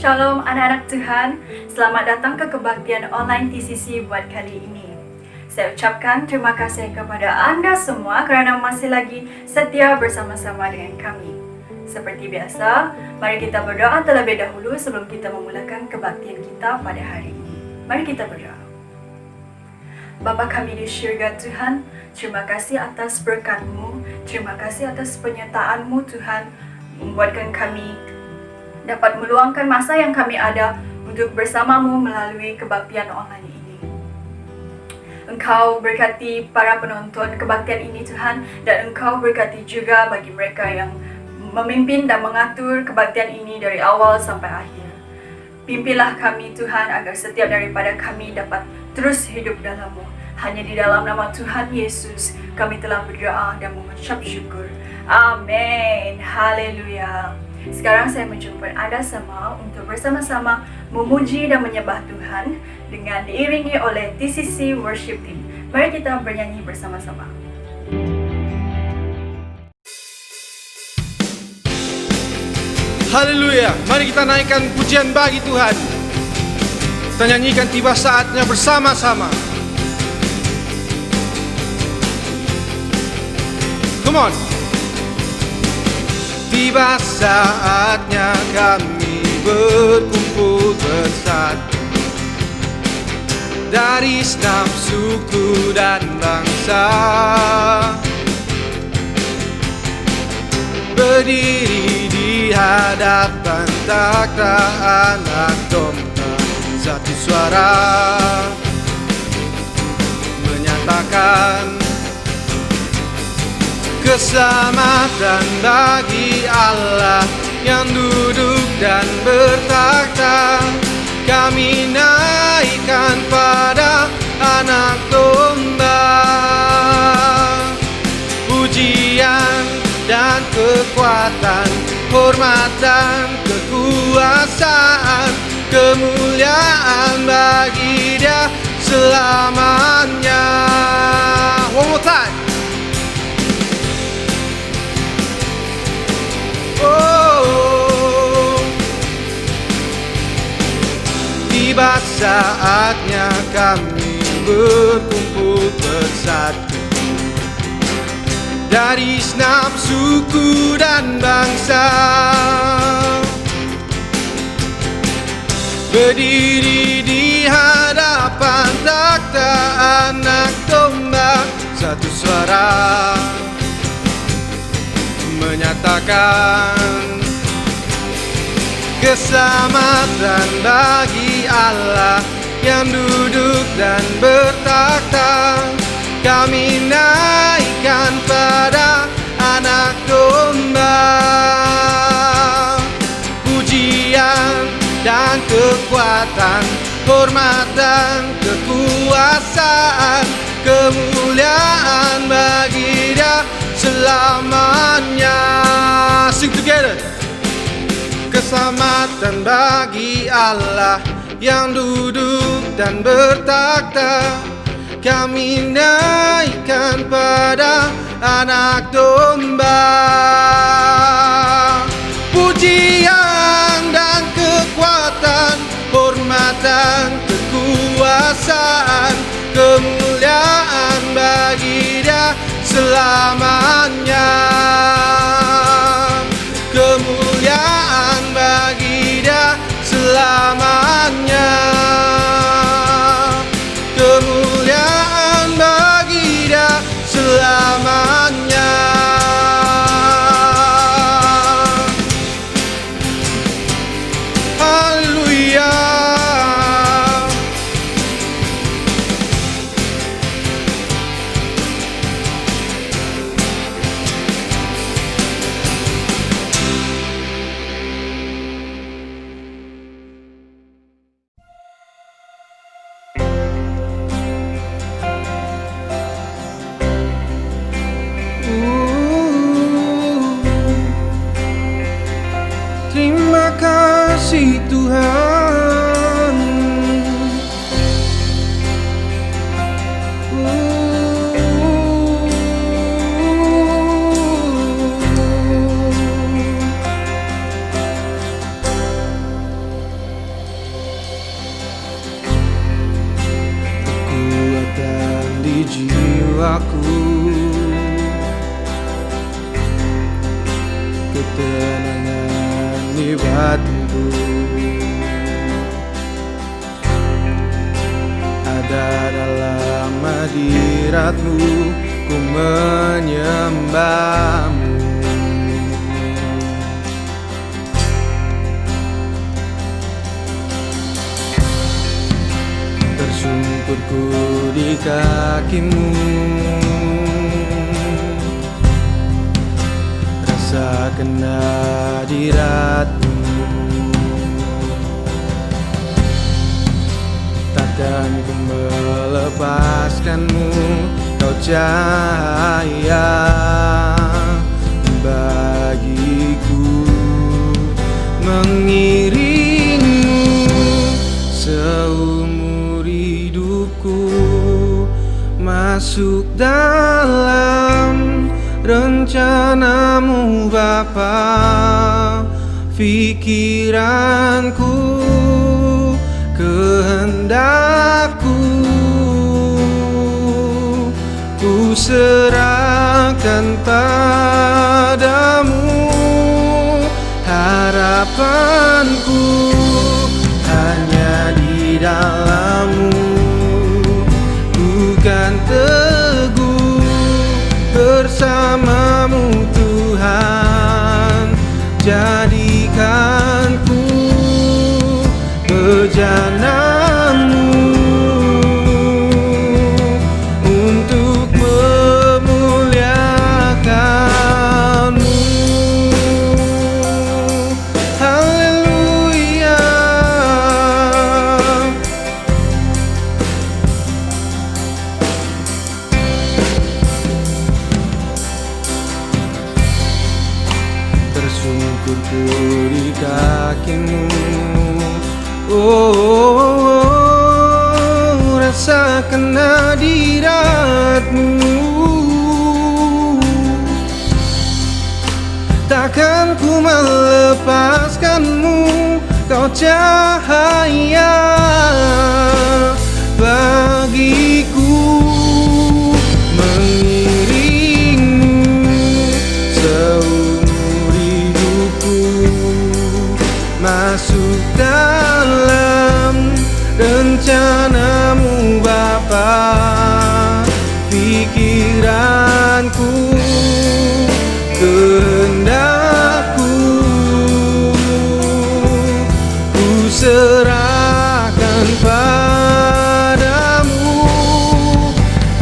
Shalom anak-anak Tuhan, selamat datang ke kebaktian online TCC buat kali ini. Saya ucapkan terima kasih kepada Anda semua kerana masih lagi setia bersama-sama dengan kami. Seperti biasa, mari kita berdoa terlebih dahulu sebelum kita memulakan kebaktian kita pada hari ini. Mari kita berdoa. Bapa kami di syurga Tuhan, terima kasih atas berkat-Mu, terima kasih atas penyertaan-Mu Tuhan, membuatkan kami dapat meluangkan masa yang kami ada untuk bersama-Mu melalui kebaktian online ini. Engkau berkati para penonton kebaktian ini Tuhan, dan Engkau berkati juga bagi mereka yang memimpin dan mengatur kebaktian ini dari awal sampai akhir. Pimpinlah kami Tuhan agar setiap daripada kami dapat terus hidup dalam-Mu. Hanya di dalam nama Tuhan Yesus kami telah berdoa dan mengucap syukur. Amin. Haleluya. Sekarang saya menjemput Anda semua untuk bersama-sama memuji dan menyembah Tuhan dengan diiringi oleh TCC Worship Team. Mari kita bernyanyi bersama-sama. Haleluya. Mari kita naikkan pujian bagi Tuhan. Kita nyanyikan tiba saatnya bersama-sama. Come on. Tiba saatnya kami berkumpul bersatu dari segenap suku dan bangsa, berdiri di hadapan takhta Anak Domba, satu suara menyatakan keselamatan bagi Allah yang duduk dan bertakhta. Kami naikkan pada Anak Domba pujian dan kekuatan, hormat dan kekuasaan, kemuliaan bagi Dia selamanya. One more time. Oh, tiba saatnya kami berkumpul bersatu dari segenap suku dan bangsa, berdiri di hadapan takhta Anak Domba, satu suara menyatakan keselamatan bagi Allah yang duduk dan bertakhta. Kami naikkan pada Anak Domba pujian dan kekuatan, hormat dan kekuasaan, kemuliaan bagi Dia selamanya. Sing together. Keselamatan bagi Allah yang duduk dan bertakhta. Kami naikkan pada Anak Domba pujian dan kekuatan, hormat dan kekuasaan, kemuliaan bagi Dia selamanya. Kemuliaan bagi Dia selamanya. Kemuliaan bagi Dia selamanya. Haleluya. jiwaku, ketenangan di batinku. Ada dalam hadiratmu, ku menyembahmu. Tersungkurku di kakimu, rasakan hadiratmu. Takkan ku melepaskanmu, kau cahaya bagiku, mengiringmu seumur hidupku, masuk dalam rencanamu Bapa. Pikiranku, kehendakku, ku serahkan padamu. Harapanku hanya di dalam-Mu, bukan teguh bersama-Mu Tuhan. Jadikanku bejana-Mu untuk memuliakan-Mu. Haleluya. Tersungkurku di kakimu, oh, rasakan hadirat-Mu. Takkan ku melepaskan-Mu, kau cahaya bagiku, mengiringmu seumur hidupku, masuk dalam rencana-Mu Bapa. Pikiranku, kehendakku, ku serahkan padamu.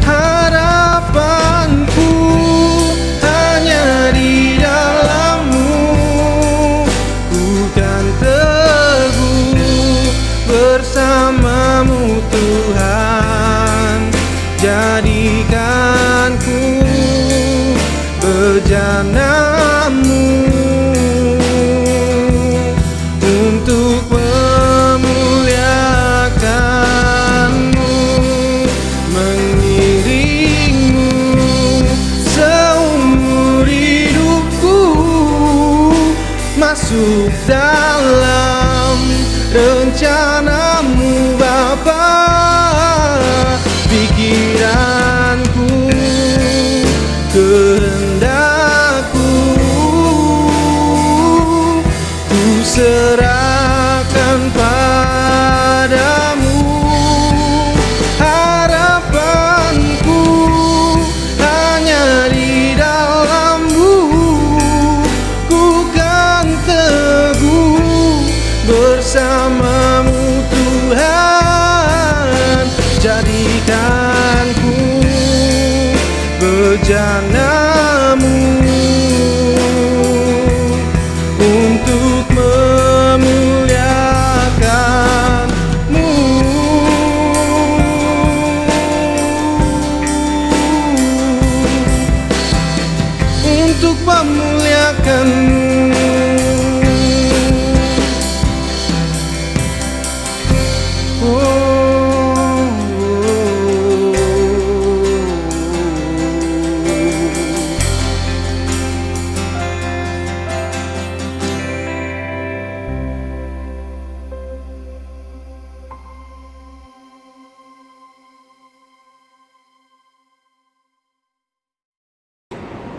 Harapanku hanya di dalam-Mu, bukan teguh bersama-Mu Tuhan. Jadikanku bejana-Mu untuk memuliakan-Mu, mengiringmu seumur hidupku, masuk dalam rencana-Mu Bapa. Pikiranku, kehendakku, ku serahkan padamu. Harapanku hanya di dalam-Mu, ku kan teguh bersama-Mu Tuhan. Jadikanku bejana-Mu untuk memuliakan-Mu, untuk memuliakan-Mu.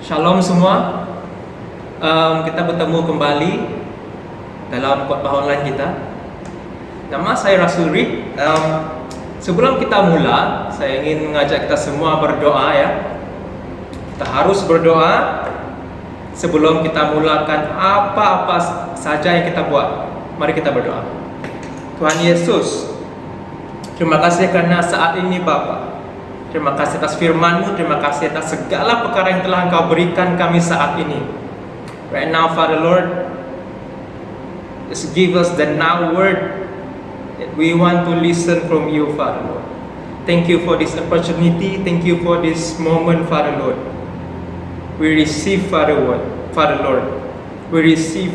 Shalom semua. Kita bertemu kembali dalam khotbah online kita. Nama saya Rasul Rid. Sebelum kita mula, saya ingin mengajak kita semua berdoa ya. Kita harus berdoa sebelum kita mulakan apa-apa saja yang kita buat. Mari kita berdoa. Tuhan Yesus, terima kasih karena saat ini Bapa. Terima kasih atas firman-Mu, terima kasih atas segala perkara yang telah Engkau berikan kami saat ini. Right now, Father Lord, just give us the now word that we want to listen from You, Father Lord. Thank You for this opportunity, thank You for this moment, Father Lord. We receive, Father Lord, we receive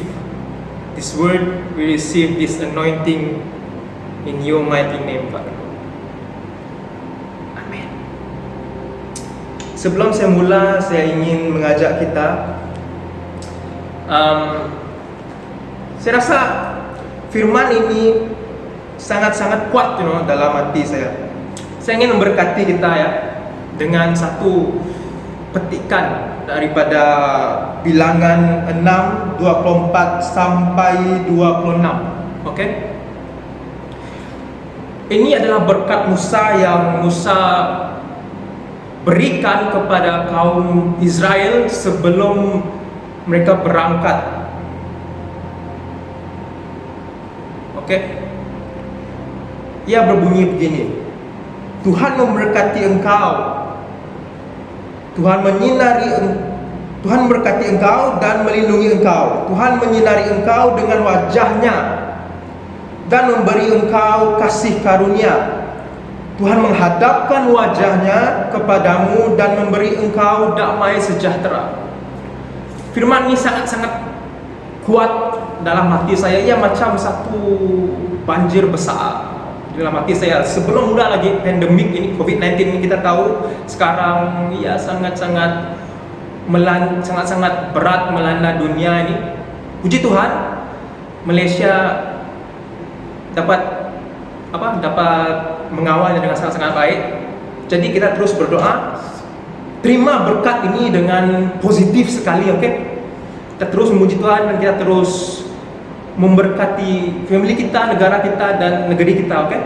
this word, we receive this anointing in Your mighty name, Father Lord. Sebelum saya mula, saya ingin mengajak kita. Saya rasa firman ini sangat-sangat kuat, dalam hati saya. Saya ingin memberkati kita ya dengan satu petikan daripada Bilangan 6:24 sampai 26. Oke? Ini adalah berkat Musa yang Musa berikan kepada kaum Israel sebelum mereka berangkat. Oke? Ia berbunyi begini. Tuhan memberkati engkau. Tuhan memberkati engkau dan melindungi engkau. Tuhan menyinari engkau dengan wajahnya dan memberi engkau kasih karunia. Tuhan menghadapkan wajahnya kepadamu dan memberi engkau damai sejahtera. Firman ini sangat-sangat kuat dalam hati saya. Ia macam satu banjir besar dalam hati saya. Sebelum mula lagi pandemik ini, COVID-19 ini, kita tahu sekarang ia sangat-sangat berat melanda dunia ini. Puji Tuhan, Malaysia dapat mengawalnya dengan sangat-sangat baik. Jadi kita terus berdoa, terima berkat ini dengan positif sekali, oke? Kita terus memuji Tuhan dan kita terus memberkati family kita, negara kita dan negeri kita, oke?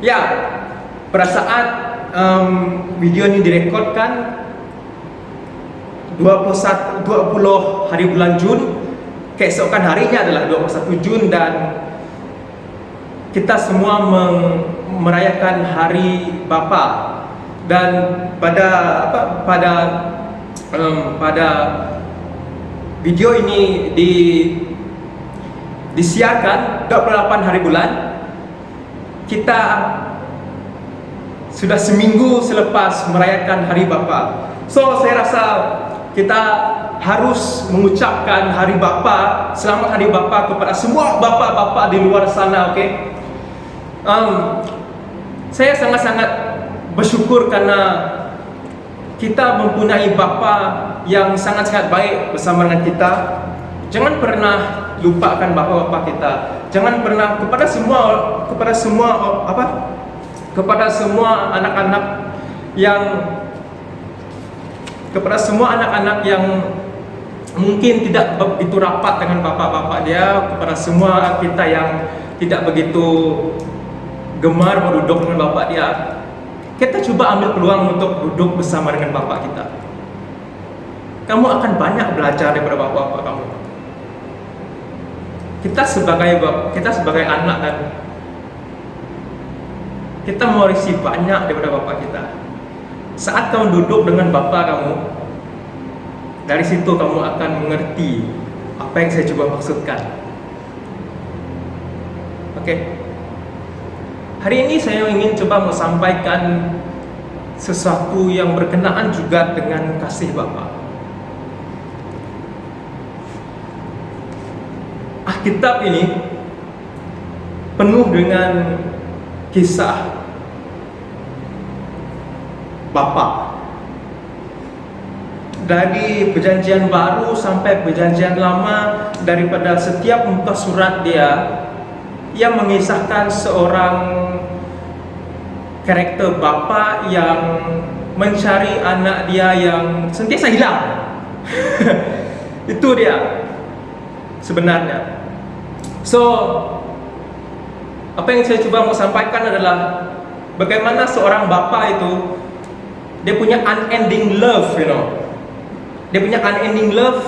Ya, pada saat video ini direkodkan 20 hari bulan Jun, keesokan harinya adalah 21 Jun dan kita semua merayakan Hari Bapa. Dan pada video ini disiarkan 28 hari bulan. Kita sudah seminggu selepas merayakan Hari Bapa. So saya rasa kita harus mengucapkan Hari Bapa, selamat Hari Bapa kepada semua bapa-bapa di luar sana, oke? Saya sangat-sangat bersyukur karena kita mempunyai bapa yang sangat-sangat baik bersama dengan kita. Jangan pernah lupakan bapa-bapa kita. Jangan pernah kepada semua anak-anak yang mungkin tidak begitu rapat dengan bapak-bapak dia, kepada semua kita yang tidak begitu gemar berduduk dengan bapak dia, kita coba ambil peluang untuk duduk bersama dengan bapak kita. Kamu akan banyak belajar daripada bapak-bapak kamu. Kita sebagai anak dan kita mewarisi banyak daripada bapak kita. Saat kamu duduk dengan bapak kamu, dari situ kamu akan mengerti apa yang saya coba maksudkan. Oke. Hari ini saya ingin coba menyampaikan sesuatu yang berkenaan juga dengan kasih Bapa. Alkitab ini penuh dengan kisah Bapa. Dari perjanjian baru sampai perjanjian lama, daripada setiap muka surat ia mengisahkan seorang karakter bapa yang mencari anak dia yang sentiasa hilang. Itu dia sebenarnya. So, apa yang saya coba mau sampaikan adalah bagaimana seorang bapa itu dia punya unending love, Dia punya unending love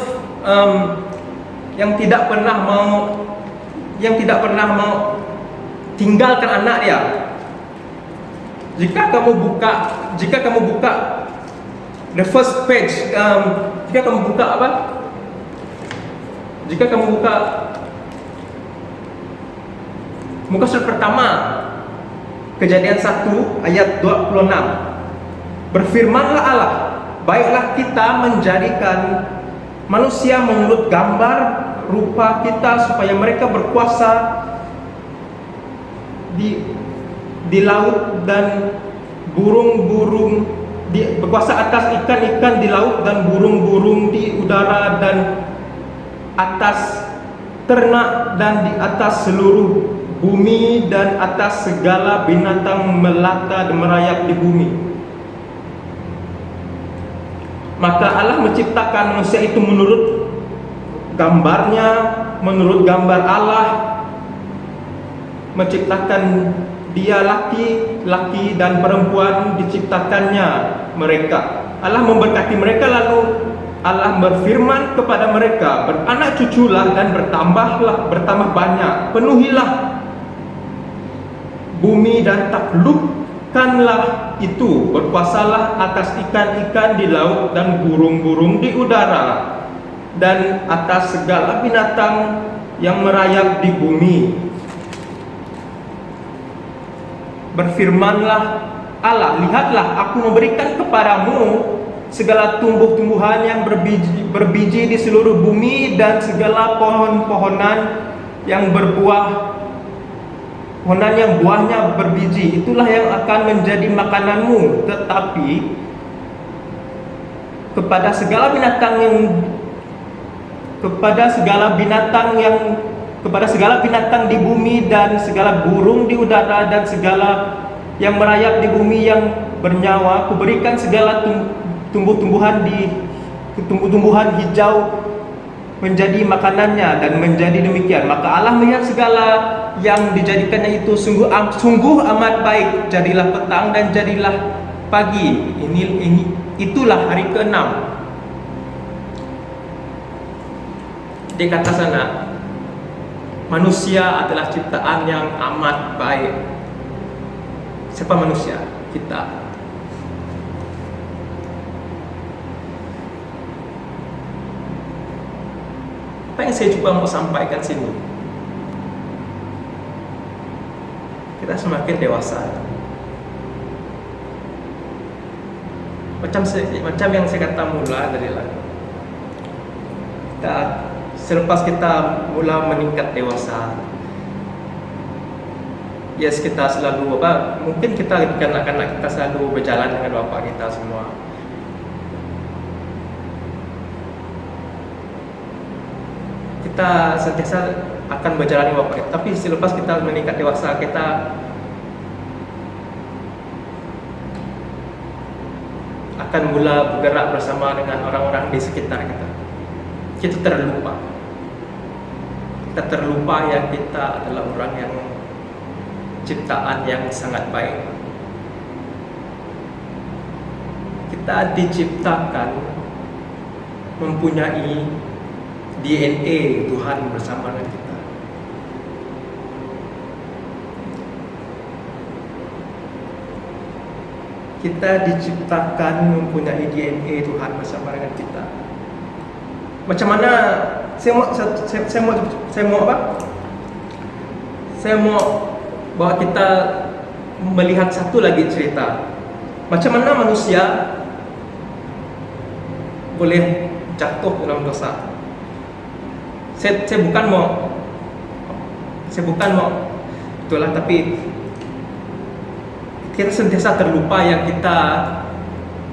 yang tidak pernah mau tinggalkan anak dia. Jika kamu buka the first page, jika kamu buka muka surat pertama, Kejadian 1 ayat 26. Berfirmanlah Allah, baiklah kita menjadikan manusia menurut gambar rupa kita supaya mereka berkuasa di laut dan burung-burung, berkuasa atas ikan-ikan di laut dan burung-burung di udara dan atas ternak dan di atas seluruh bumi dan atas segala binatang melata dan merayap di bumi. Maka Allah menciptakan manusia itu menurut gambarnya, menurut gambar Allah, menciptakan dia laki-laki dan perempuan diciptakannya mereka. Allah memberkati mereka, lalu Allah berfirman kepada mereka, beranak cuculah dan bertambah banyak, penuhilah bumi dan taklukkanlah itu, berkuasalah atas ikan-ikan di laut dan burung-burung di udara dan atas segala binatang yang merayap di bumi. Berfirmanlah Allah, lihatlah aku memberikan kepadamu segala tumbuh-tumbuhan yang berbiji di seluruh bumi dan segala pohon-pohonan yang berbuah, pohonan yang buahnya berbiji, itulah yang akan menjadi makananmu. Tetapi kepada segala binatang di bumi dan segala burung di udara dan segala yang merayap di bumi yang bernyawa, kuberikan segala tumbuh-tumbuhan hijau menjadi makanannya, dan menjadi demikian. Maka Allah melihat segala yang dijadikannya itu sungguh amat baik. Jadilah petang dan jadilah pagi. Itulah hari ke-6. Di kata sana, manusia adalah ciptaan yang amat baik. Siapa manusia? Kita. Apa yang saya coba mau sampaikan sini? Kita semakin dewasa. Macam yang saya kata mula adalah selepas kita mula meningkat dewasa, yes, kita selalu mungkin kita kanak-kanak kita selalu berjalan dengan bapa kita semua. Kita sentiasa akan berjalan dengan bapa kita, tapi selepas kita meningkat dewasa, kita akan mula bergerak bersama dengan orang-orang di sekitar kita. Kita terlupa yang kita adalah orang yang ciptaan yang sangat baik. Kita diciptakan mempunyai DNA Tuhan bersama dengan kita. Kita diciptakan mempunyai DNA Tuhan bersama dengan kita. Macam mana saya mau bawa kita melihat satu lagi cerita. Macam mana manusia boleh jatuh dalam dosa. Saya bukan mau itulah, tapi kita sentiasa terlupa yang kita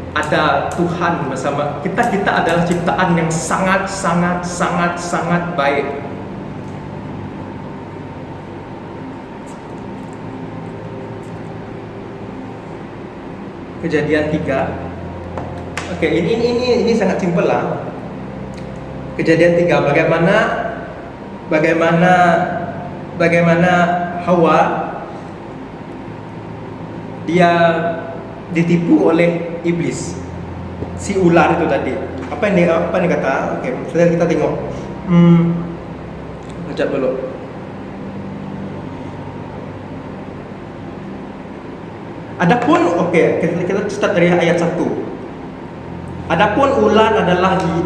ada Tuhan bersama kita. Kita adalah ciptaan yang sangat baik. Kejadian 3 Oke, ini sangat simpel lah. Kejadian 3, bagaimana Hawa dia ditipu oleh iblis, si ular itu tadi. Apa ini kata? Oke, kita tengok. Baca dulu. Adapun, kita start dari ayat 1. Adapun ular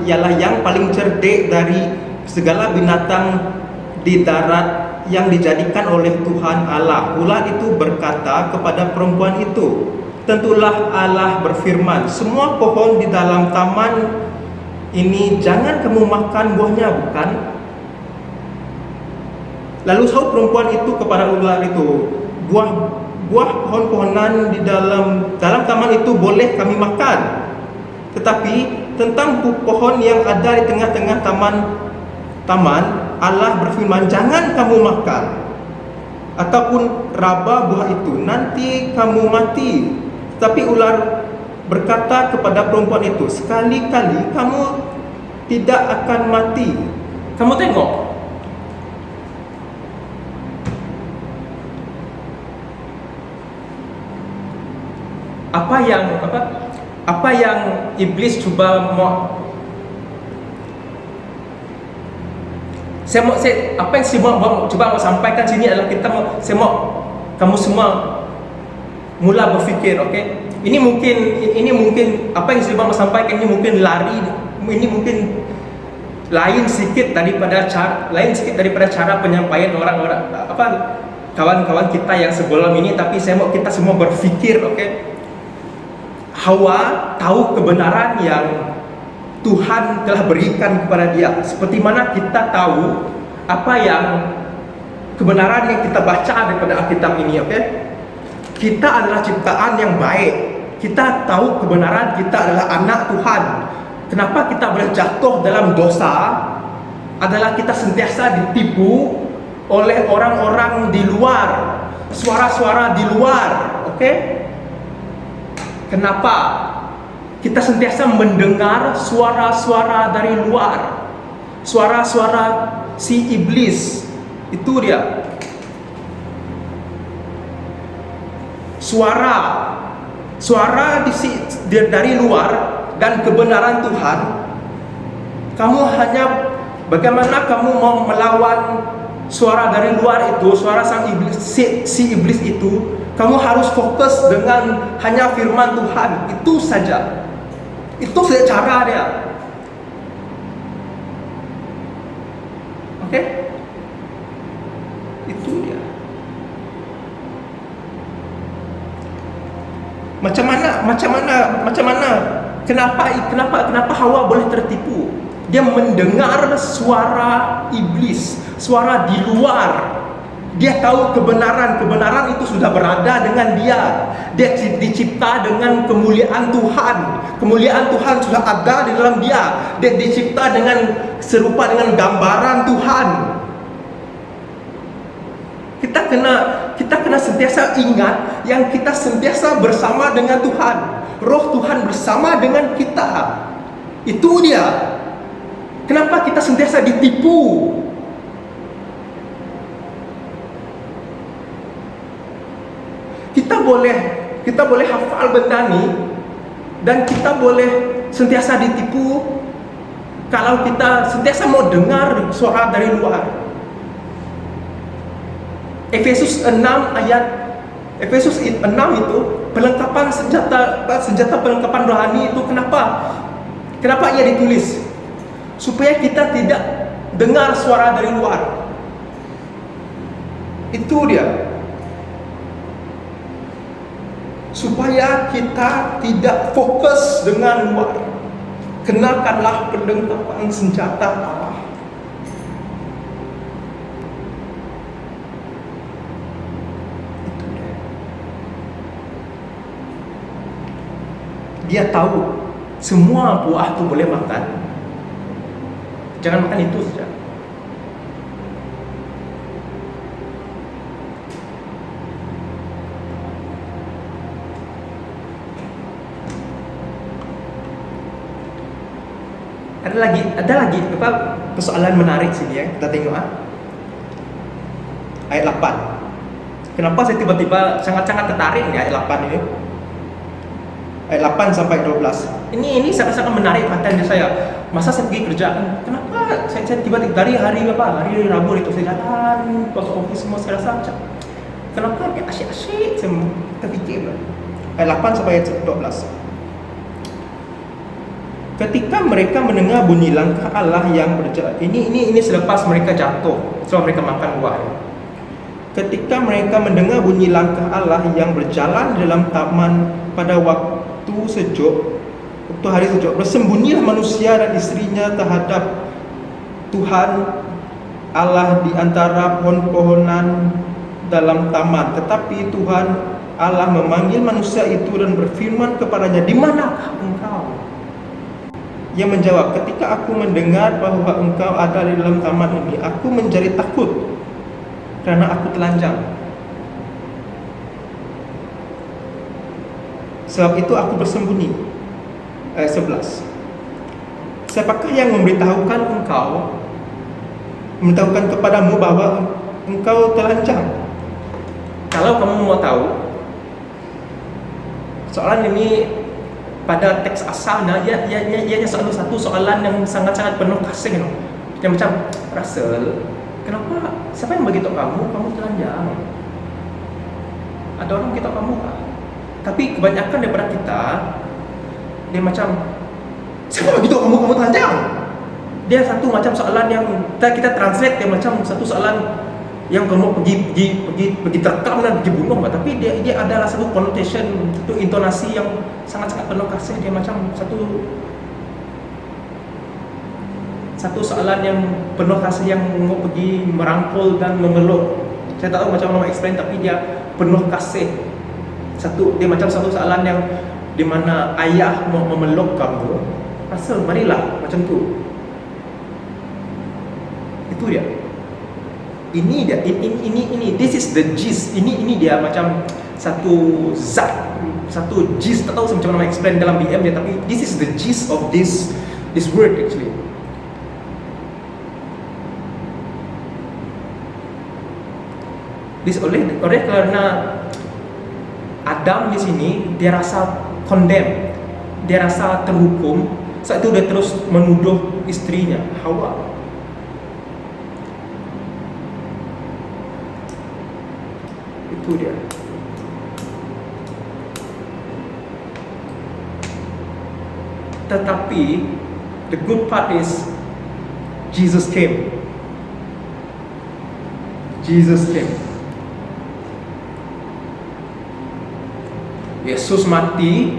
ialah yang paling cerdik dari segala binatang di darat yang dijadikan oleh Tuhan Allah. Ular itu berkata kepada perempuan itu, tentulah Allah berfirman, semua pohon di dalam taman ini jangan kamu makan buahnya, bukan? Lalu sahut perempuan itu kepada ular itu, buah pohon-pohonan di dalam taman itu boleh kami makan, tetapi tentang pohon yang ada di tengah-tengah taman Allah berfirman, jangan kamu makan ataupun raba buah itu, nanti kamu mati. Tapi ular berkata kepada perempuan itu, sekali-kali kamu tidak akan mati. Kamu tengok, apa yang iblis cuba mau, apa yang coba mau sampaikan sini adalah kamu semua mula berfikir, ini mungkin apa yang coba mau sampaikan ini mungkin lain sedikit daripada cara penyampaian orang-orang kawan-kawan kita yang sebelum ini, tapi kita semua berfikir, Hawa tahu kebenaran yang Tuhan telah berikan kepada dia, seperti mana kita tahu apa yang kebenaran yang kita baca daripada Alkitab ini. Kita adalah ciptaan yang baik, kita tahu kebenaran, kita adalah anak Tuhan. Kenapa kita boleh jatuh dalam dosa adalah kita sentiasa ditipu oleh orang-orang di luar, suara-suara di luar. Kenapa kita sentiasa mendengar suara-suara dari luar, suara-suara si iblis? Itu dia, suara dari luar dan kebenaran Tuhan. Kamu hanya bagaimana kamu mau melawan suara dari luar itu, suara sang iblis, si iblis itu? Kamu harus fokus dengan hanya firman Tuhan. Itu saja cara dia. Itu dia. Macam mana? Kenapa Hawa boleh tertipu? Dia mendengar suara iblis, suara di luar. Dia tahu kebenaran itu sudah berada dengan dia. Dia dicipta dengan kemuliaan Tuhan. Kemuliaan Tuhan sudah ada di dalam dia. Dia dicipta dengan serupa dengan gambaran Tuhan. Kita kena sentiasa ingat yang kita sentiasa bersama dengan Tuhan. Roh Tuhan bersama dengan kita. Itu dia. Kenapa kita sentiasa ditipu? Kita boleh hafal benda ni dan kita boleh sentiasa ditipu kalau kita sentiasa mau dengar suara dari luar. Efesus 6 itu perlengkapan senjata perlengkapan rohani itu kenapa ia ditulis? Supaya kita tidak dengar suara dari luar. Itu dia. Supaya kita tidak fokus dengan luar. Kenakanlah perlengkapan senjata Allah. Itu dia tahu semua buah itu boleh makan. Jangan makan itu saja. Ada lagi apa persoalan menarik sini ya. Kita tengok ayat 8. Kenapa saya tiba-tiba sangat-sangat tertarik nih ayat 8 ini? Ayat 8 sampai 12. Ini sangat-sangat menarik perhatian saya. Masa saya pergi kerja, kenapa saya tiba-tiba dari hari Rabu itu saya jalan masuk office semua, saya rasa macam kenapa dia asyik-asyik, saya terfikir. Ayat 8 sampai ayat 12. Ketika mereka mendengar bunyi langkah Allah yang berjalan, ini selepas mereka jatuh, setelah mereka makan buah. Ketika mereka mendengar bunyi langkah Allah yang berjalan di dalam taman pada waktu hari sejuk, bersembunyilah manusia dan istrinya terhadap Tuhan Allah di antara pohon-pohonan dalam taman. Tetapi Tuhan Allah memanggil manusia itu dan berfirman kepadanya, "Di manakah engkau?" Ia menjawab, "Ketika aku mendengar bahwa engkau ada di dalam taman ini, aku menjadi takut karena aku telanjang. Sebab itu aku bersembunyi." Ayat 11. Siapakah yang memberitahukan kepadamu bahwa engkau telanjang? Kalau kamu mau tahu, soalan ini pada teks asalnya ianya satu soalan yang sangat-sangat penuh kasih, yang macam, Russell, kenapa? Siapa yang beritahu kamu telanjang? Ada orang beritahu kamu kah? Tapi kebanyakan daripada kita, dia macam, siapa beritahu kamu telanjang? Dia satu macam soalan yang kita translate, dia macam satu soalan yang kamu pergi terkam dan pergi bunuh, tapi dia adalah satu connotation, satu intonasi yang sangat-sangat penuh kasih. Dia macam satu soalan yang penuh kasih yang mau pergi merangkul dan memeluk. Saya tak tahu macam mana explain, tapi dia penuh kasih. Dia macam satu soalan yang di mana ayah mau memeluk kamu, rasa marilah macam tu. Itu dia. Ini this is the gist. Ini dia macam satu zat, satu gist. Tak tahu macam mana explain dalam BM dia, tapi this is the gist of this word actually. This oleh karena Adam di sini dia rasa condemn, dia rasa terhukum. Saat itu dia terus menuduh istrinya Hawa. Itu dia. Tetapi the good part is Jesus came. Yesus mati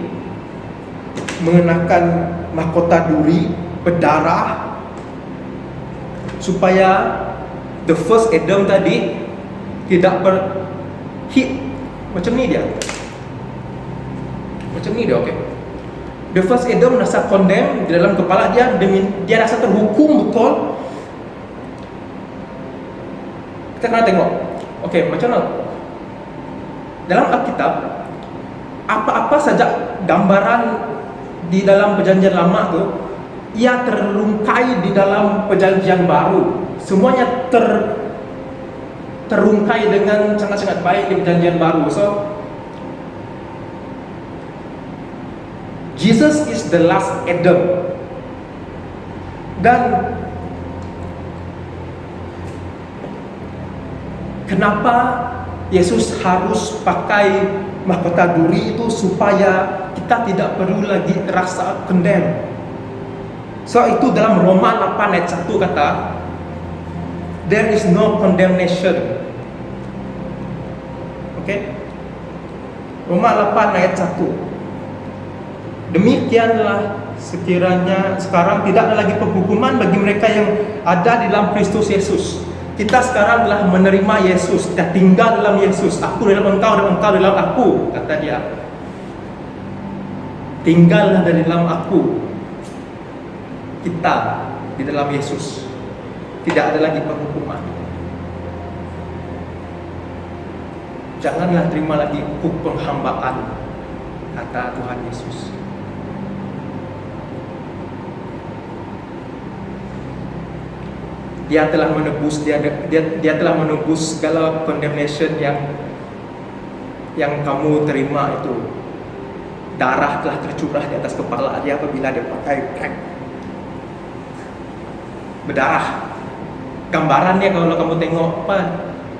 mengenakan mahkota duri berdarah supaya the first Adam tadi tidak berhit. Macam ni dia, okay. The first Adam rasa condemn di dalam kepala dia rasa terhukum betul. Kita kena tengok, okay, macam mana dalam Alkitab, apa-apa saja gambaran di dalam perjanjian lama tu, ia terungkai di dalam perjanjian baru. Semuanya terungkai dengan sangat-sangat baik di perjanjian baru. So Jesus is the last Adam. Dan kenapa Yesus harus pakai mahkota duri itu? Supaya kita tidak perlu lagi rasa condemn. So itu dalam Roma 8 ayat 1 kata, there is no condemnation. Okay? Roma 8 ayat 1. Demikianlah sekiranya sekarang tidak ada lagi penghukuman bagi mereka yang ada di dalam Kristus Yesus. Kita sekarang telah menerima Yesus, kita tinggal dalam Yesus. Aku dalam engkau dan engkau dalam aku, kata dia. Tinggallah dari dalam aku. Kita di dalam Yesus. Tidak ada lagi penghukuman. Janganlah terima lagi hukum penghambaan, kata Tuhan Yesus. Dia telah menebus, dia telah menebus segala condemnation yang kamu terima itu. Darah telah tercurah di atas kepala dia apabila dia pakai crack berdarah. Gambarannya kalau kamu tengok apa,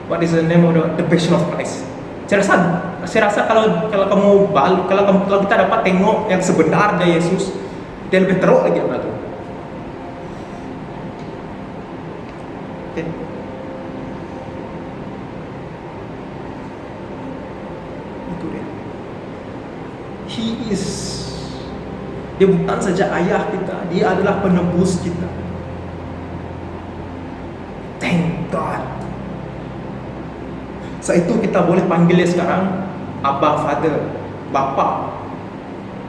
what is the name of the Passion of Christ. Saya rasa kalau kita dapat tengok yang sebenarnya Yesus, dia lebih teruk lagi daripada itu. Okay. Itu dia. Dia bukan saja ayah kita, dia adalah penebus kita. Thank God. Saat itu kita boleh panggil dia sekarang Abba, Father, Bapa.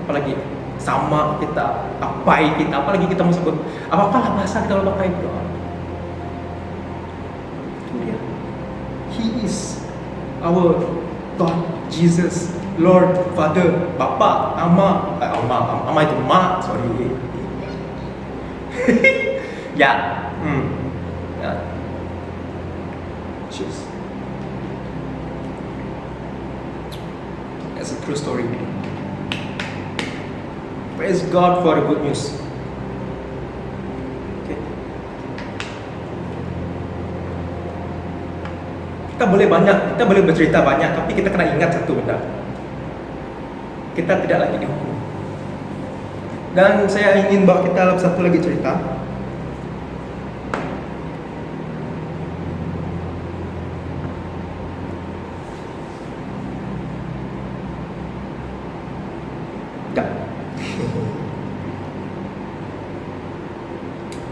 Apalagi sama kita, apai kita, apalagi kita mau sebut apa-apalah bahasa kita boleh pakai itu. Itu dia. He is our God, Jesus, Lord, Father, Bapa, Ama itu Ma, sorry. Ya. Jesus. That's a true story. Praise God for the good news. Okay. Kita boleh bercerita banyak, tapi kita kena ingat satu benda. Kita tidak lagi dihukum. Dan saya ingin bawa kita dalam satu lagi cerita.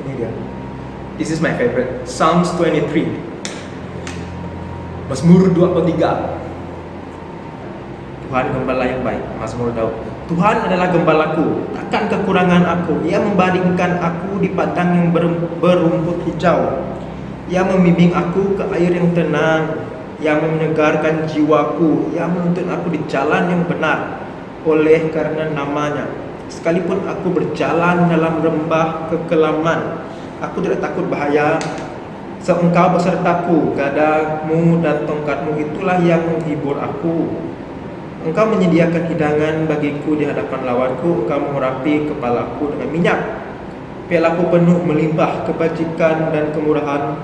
Ini dia. This is my favorite. Psalms 23. Mazmur 23. Tuhan gembala yang baik. Mazmur Daud. Tuhan adalah gembalaku, takkan kekurangan aku. Ia membaringkan aku di padang yang berumput hijau. Ia membimbing aku ke air yang tenang. Ia menyegarkan jiwaku. Ia menuntun aku di jalan yang benar oleh karena namanya. Sekalipun aku berjalan dalam lembah kekelaman, aku tidak takut bahaya. Engkau besertaku, gadamu dan tongkatmu itulah yang menghibur aku. Engkau menyediakan hidangan bagiku di hadapan lawanku. Engkau mengurapi kepalaku dengan minyak. Pialaku penuh melimpah, kebajikan dan kemurahan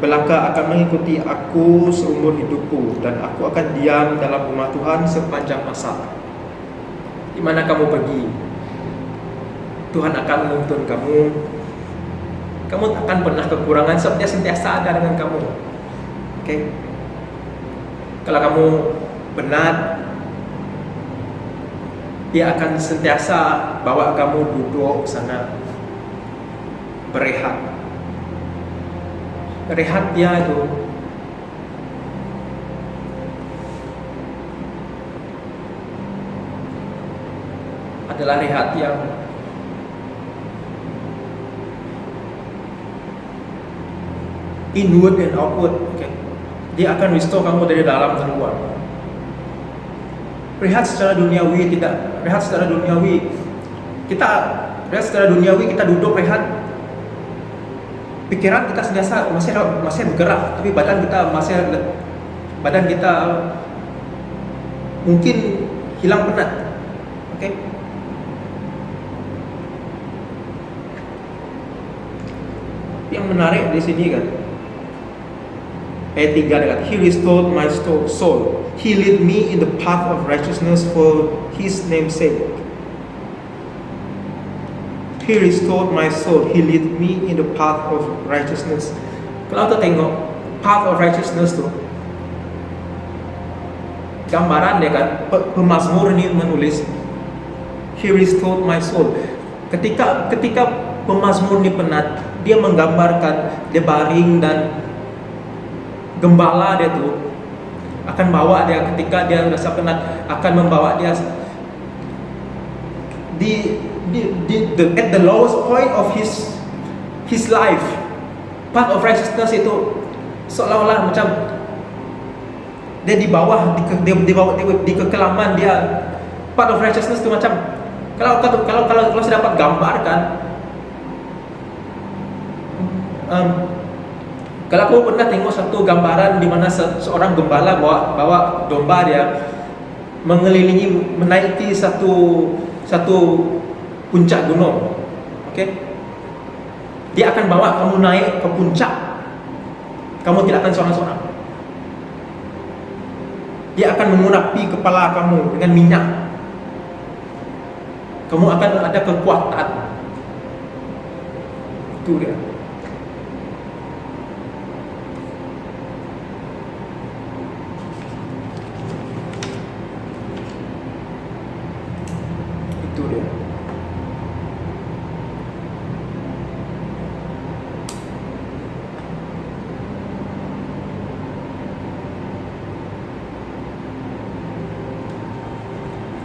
belaka akan mengikuti aku seumur hidupku, dan aku akan diam dalam rumah Tuhan sepanjang masa. Di mana kamu pergi, Tuhan akan menuntun kamu. Kamu akan pernah kekurangan, sebab Dia sentiasa ada dengan kamu. Okay? Kalau kamu benar, Dia akan sentiasa bawa kamu duduk sana, berehat. Rehat Dia itu adalah rehat yang inward and outward. Okay? Dia akan restore kamu dari dalam dan luar. Rehat secara duniawi tidak. Rehat secara duniawi kita duduk rehat. Pikiran kita sentiasa masih bergerak, tapi badan kita mungkin hilang penat. Okay? Yang menarik di sini kan, ayat 3 dekat, He restored my soul. He lead me in the path of righteousness for His name's sake. He restored my soul. He lead me in the path of righteousness. Kalau kita tengok path of righteousness tu, gambaran dia kan, pemazmur ini menulis He restored my soul. Ketika pemazmur ini penat, dia menggambarkan dia baring dan gembala dia tu akan bawa dia ketika dia rasa penat, akan membawa dia at the lowest point of his life. Path of righteousness itu seolah-olah macam dia di bawah di kekelaman dia. Path of righteousness itu macam kalau saya dapat gambarkan Kalau kamu pernah tengok satu gambaran di mana seorang gembala bawa domba dia mengelilingi, menaiki satu puncak gunung, okey? Dia akan bawa kamu naik ke puncak. Kamu tidak akan seorang-seorang. Dia akan mengurapi kepala kamu dengan minyak. Kamu akan ada kekuatan. Itu dia. Itu dia.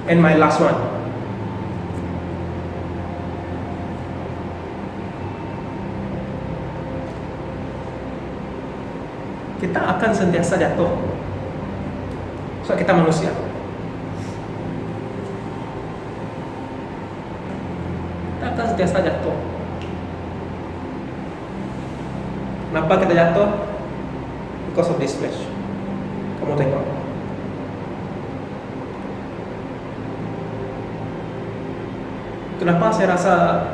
And my last one. Kita akan sentiasa jatuh. Sebab kita manusia. Kita akan sentiasa jatuh. Kenapa kita jatuh? Because of this flesh. Kamu tengok. Kenapa saya rasa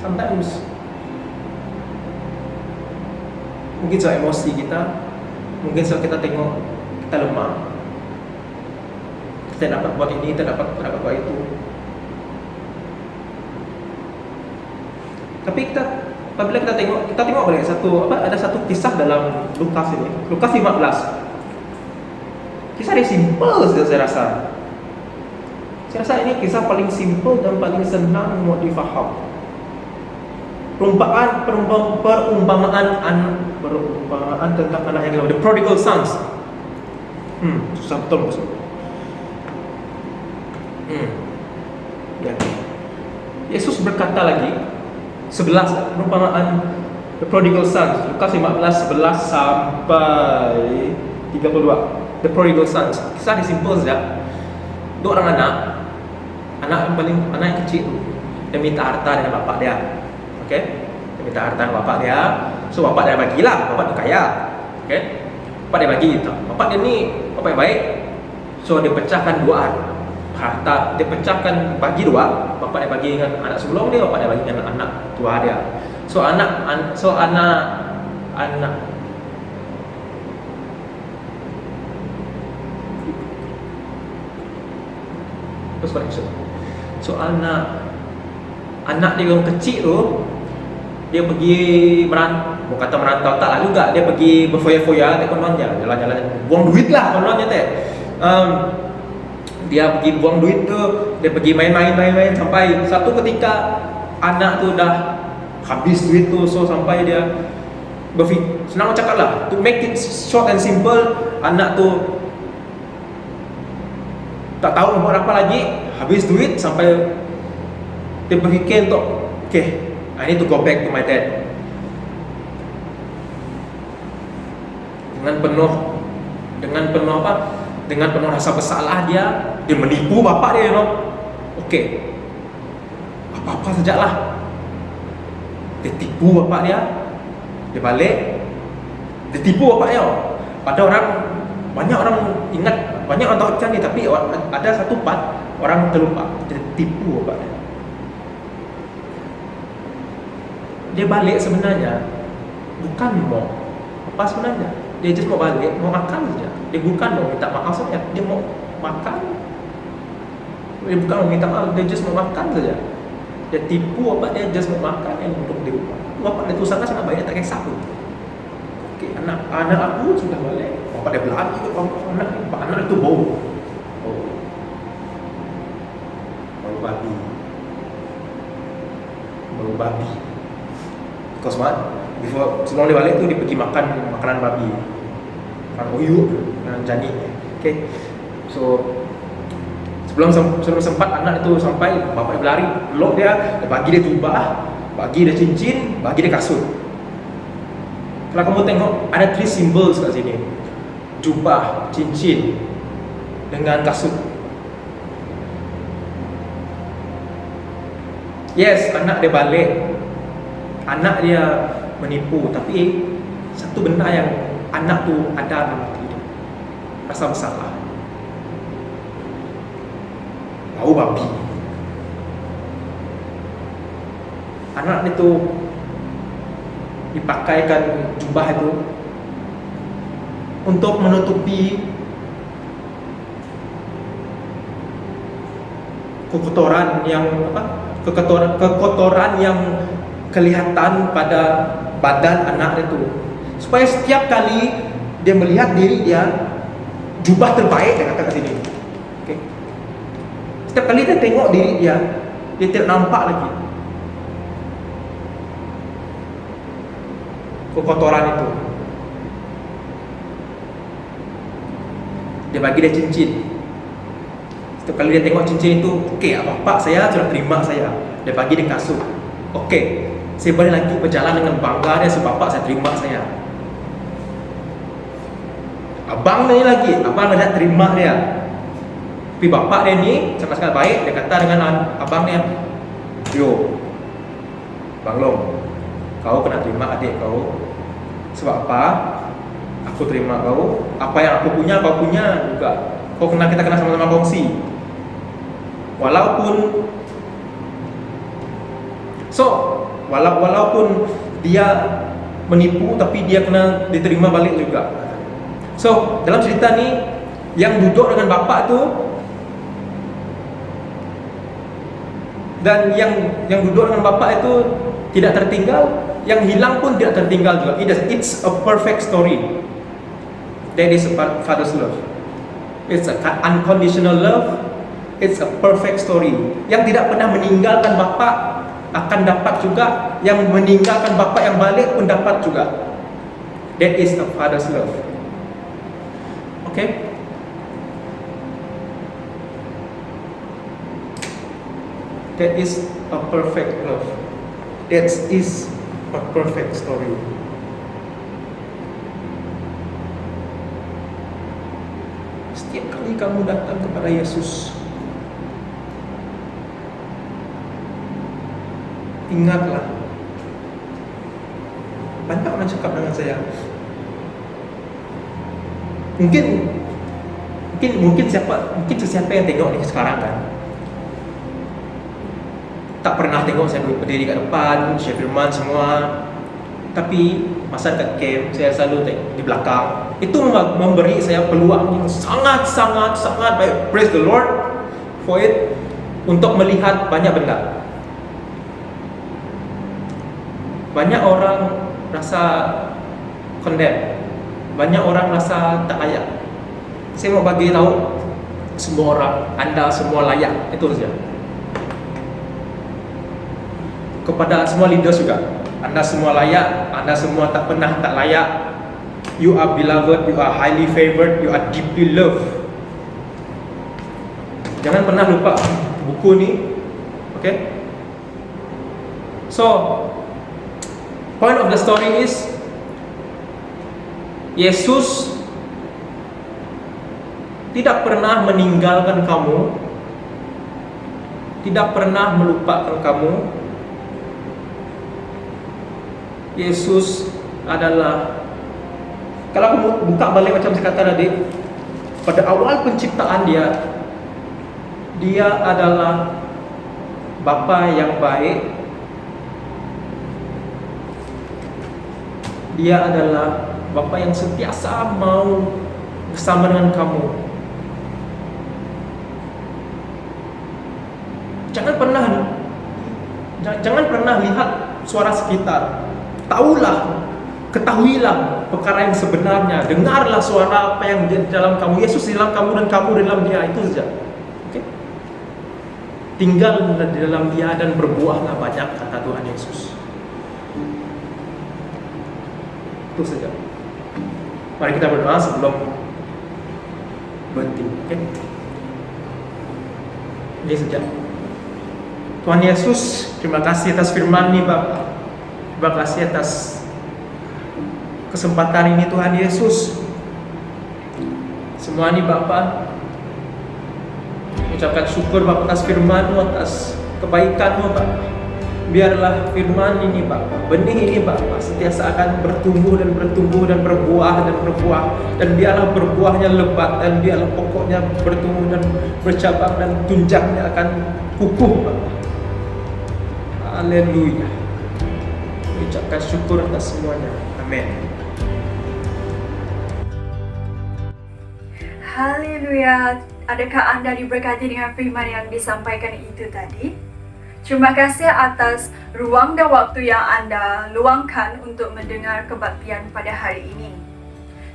sometimes mungkin sebab emosi kita, mungkin sebab kita tengok kita lemah, kita dapat buat ini, kita dapat buat itu. Tapi apabila kita tengok balik ada satu kisah dalam Lukas ini, Lukas 15. Kisah ini simple saja saya rasa. Saya rasa ini kisah paling simple dan paling senang untuk difaham. Perumpamaan tentang anak yang hilang, the prodigal sons. Susah betul maksud. Ya. Yesus berkata lagi 11 perumpamaan the prodigal sons, Lukas 15:11 sampai 32. The prodigal sons. Kisah ini simple saja. Dua orang anak yang kecil tu, dia minta harta dengan bapak dia. Okey, dia minta harta dengan bapak dia. So bapak dia bagilah, bapak dia kaya. Okey, bapak dia bagi. Bapak dia ni bapak yang baik. So dia pecahkan dua harta, dia pecahkan bagi dua. Bapak dia bagi dengan anak sebelum dia, bapak dia bagi dengan anak tua dia. So anak So anak dia yang kecil tu, dia pergi merantau tak lah juga, dia pergi berfoya-foya dekat kononnya, jalan-jalan buang duit lah kononnya teh. Dia pergi buang duit tu, dia pergi main-main sampai satu ketika anak tu dah habis duit tu. So sampai dia senang cakap lah, to make it short and simple, anak tu tak tahu buat apa lagi, habis duit sampai dia berfikir untuk okay, I need to go back to my dad. Dengan penuh rasa bersalah dia menipu bapak dia, okay, apa-apa sajalah, dia tipu bapak dia balik, dia tipu bapak dia. Banyak orang ingat, banyak orang tahu macam ni, tapi ada satu part orang terlupa, dia tipu bapak dia. Dia balik sebenarnya bukan mau apa sebenarnya, dia just mau balik, mau makan saja. Dia bukan mau minta maaf saja, dia mau makan. Dia bukan mau minta maaf, dia just mau makan saja. Dia tipu bapak dia, just mau makan yang untuk dia lupa. Bapak dia tu sangat baik, dia tak kisah pun. Okay, anak aku sudah balik, bapak dia berlari ke anak itu bau babi. Because what? Sebelum dia balik tu, dia pergi makan makanan babi, makan uyuk dan jani. Okay, so sebelum sempat anak itu sampai, bapak dia berlari, peluk dia bagi dia jubah, bagi dia cincin, bagi dia kasut. Kalau kamu tengok, ada 3 symbols kat sini: jubah, cincin dengan kasut. Yes, anak dia balik. anak dia menipu, tapi satu benda yang anak tu ada dalam hati dia, rasa bersalah, bau babi. Anak itu dipakaikan jubah itu untuk menutupi kekotoran yang kelihatan pada badan anak itu, supaya setiap kali dia melihat diri dia, jubah terbaik dia kata kat sini. Okay. Setiap kali dia tengok diri dia tidak nampak lagi kekotoran itu. Dia bagi dia cincin. Setiap kali dia tengok cincin itu, okey, bapak saya sudah terima saya. Dia bagi dia kasut. Okey, saya boleh lagi berjalan dengan bangga dia sebab bapak saya terima saya. Abang ni lagi, abang dah terima dia. Tapi bapak dia ni sangat-sangat baik. Dia kata dengan abang dia, yo, Bang Long, kau kena terima adik kau. Sebab apa? Aku terima kau. Apa yang aku punya, kau punya juga. Kita kena sama-sama kongsi. Walaupun dia menipu, tapi dia kena diterima balik juga. So, dalam cerita ni, yang duduk dengan bapak tu dan yang duduk dengan bapak itu tidak tertinggal, yang hilang pun tidak tertinggal juga. It's a perfect story. That is a father's love. It's an unconditional love. It's a perfect story. Yang tidak pernah meninggalkan bapa akan dapat juga. Yang meninggalkan bapa yang balik pun dapat juga. That is a father's love. Okay? That is a perfect love. That is a perfect story. Setiap kali kamu datang kepada Yesus, ingatlah, banyak orang cakap dengan saya. Mungkin siapa yang tengok ni sekarang kan, tak pernah tengok saya berdiri kat depan, share firman semua. Tapi masa kat camp, saya selalu di belakang. Itu memberi saya peluang yang sangat baik. Praise the Lord for it. Untuk melihat banyak benda. Banyak orang rasa condemn. Banyak orang rasa tak layak. Saya mau bagi tahu semua orang, anda semua layak. Itu saja. Kepada semua leaders juga, anda semua layak, anda semua tak pernah tak layak. You are beloved, you are highly favored, you are deeply loved. Jangan pernah lupa buku ni. Okay? So, point of the story is, Yesus tidak pernah meninggalkan kamu, tidak pernah melupakan kamu. Yesus adalah, kalau aku buka balik macam saya kata tadi, pada awal penciptaan dia adalah Bapa yang baik. Dia adalah Bapa yang sentiasa mau bersama dengan kamu. Jangan pernah lihat suara sekitar. Ketahuilah perkara yang sebenarnya. Dengarlah suara apa yang di dalam kamu. Yesus di dalam kamu dan kamu di dalam dia. Itu saja. Okay? Tinggal di dalam dia dan berbuahlah banyak, kata Tuhan Yesus. Itu saja. Mari kita berdoa sebelum berhenti. Okay? Ini saja. Tuhan Yesus, terima kasih atas firman ini, Bapa. Terima kasih atas kesempatan ini, Tuhan Yesus. Semua ini Bapa, ucapkan syukur Bapa atas firman-Mu, atas kebaikan-Mu, Bapa. biarlah firman ini Bapa, benih ini Bapa sentiasa akan bertumbuh dan bertumbuh dan berbuah dan berbuah, dan biarlah berbuahnya lebat, dan biarlah pokoknya bertumbuh dan bercabang, dan tunjangnya akan kukuh Bapa. Haleluya. Ucapkan syukur atas semuanya. Amin. Haleluya. Adakah Anda diberkati dengan firman yang disampaikan itu tadi? Terima kasih atas ruang dan waktu yang Anda luangkan untuk mendengar kebaktian pada hari ini.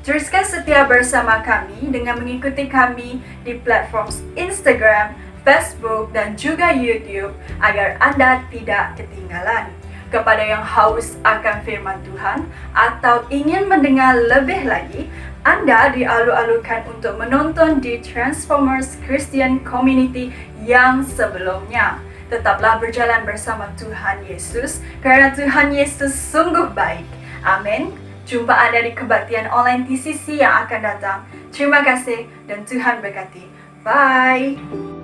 Teruskan setia bersama kami dengan mengikuti kami di platform Instagram, Facebook, dan juga YouTube agar Anda tidak ketinggalan. Kepada yang haus akan firman Tuhan atau ingin mendengar lebih lagi, Anda dialu-alukan untuk menonton di Transformers Christian Community yang sebelumnya. Tetaplah berjalan bersama Tuhan Yesus, kerana Tuhan Yesus sungguh baik. Amin. Jumpa Anda di kebaktian online TCC yang akan datang. Terima kasih dan Tuhan berkati. Bye.